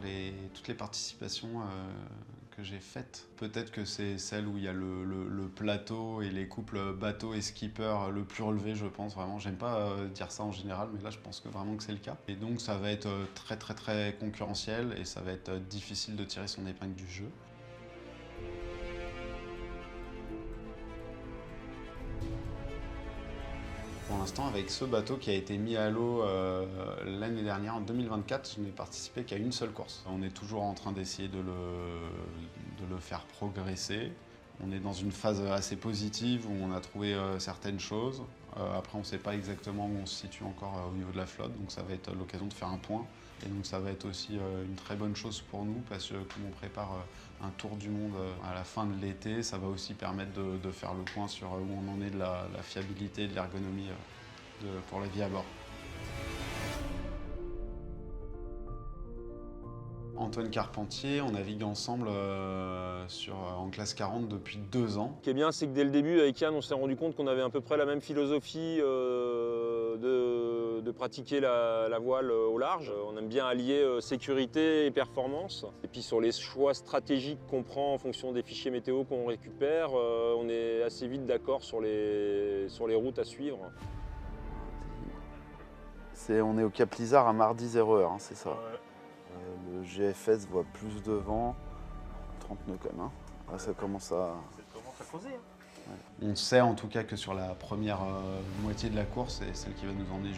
sur toutes les participations que j'ai faites. Peut-être que c'est celle où il y a le plateau et les couples bateau et skipper le plus relevé, je pense vraiment. J'aime pas dire ça en général, mais là je pense que vraiment que c'est le cas. Et donc ça va être très concurrentiel et ça va être difficile de tirer son épingle du jeu. Pour l'instant, avec ce bateau qui a été mis à l'eau l'année dernière, en 2024, je n'ai participé qu'à une seule course. On est toujours en train d'essayer de le faire progresser. On est dans une phase assez positive où on a trouvé certaines choses. Après, on ne sait pas exactement où on se situe encore au niveau de la flotte, donc ça va être l'occasion de faire un point. Et donc ça va être aussi une très bonne chose pour nous parce que comme on prépare un tour du monde à la fin de l'été, ça va aussi permettre de faire le point sur où on en est de la fiabilité et de l'ergonomie pour la vie à bord. Antoine Carpentier, on navigue ensemble en classe 40 depuis 2 ans. Ce qui est bien, c'est que dès le début, avec Yann, on s'est rendu compte qu'on avait à peu près la même philosophie de pratiquer la voile au large. On aime bien allier sécurité et performance. Et puis sur les choix stratégiques qu'on prend en fonction des fichiers météo qu'on récupère, on est assez vite d'accord sur les routes à suivre. On est au Cap Lizard à mardi 0h, hein, c'est ça. Ouais. Le GFS voit plus de vent, 30 nœuds quand même. Hein. Là, ça commence à creuser. Ouais. On sait en tout cas que sur la première moitié de la course, et celle qui va nous emmener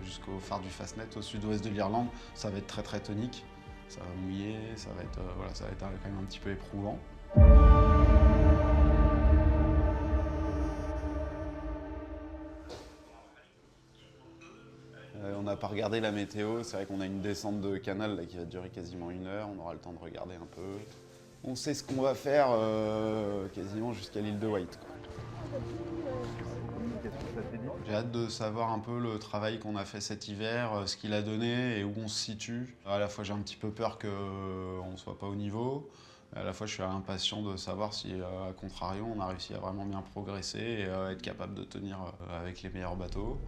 jusqu'au phare du Fastnet au sud-ouest de l'Irlande, ça va être très tonique. Ça va mouiller, ça va être quand même un petit peu éprouvant. On n'a pas regardé la météo, c'est vrai qu'on a une descente de canal là, qui va durer quasiment 1 heure, on aura le temps de regarder un peu. On sait ce qu'on va faire quasiment jusqu'à l'île de Wight. J'ai hâte de savoir un peu le travail qu'on a fait cet hiver, ce qu'il a donné et où on se situe. À la fois j'ai un petit peu peur qu'on ne soit pas au niveau, à la fois je suis impatient de savoir si, à contrario, on a réussi à vraiment bien progresser et être capable de tenir avec les meilleurs bateaux.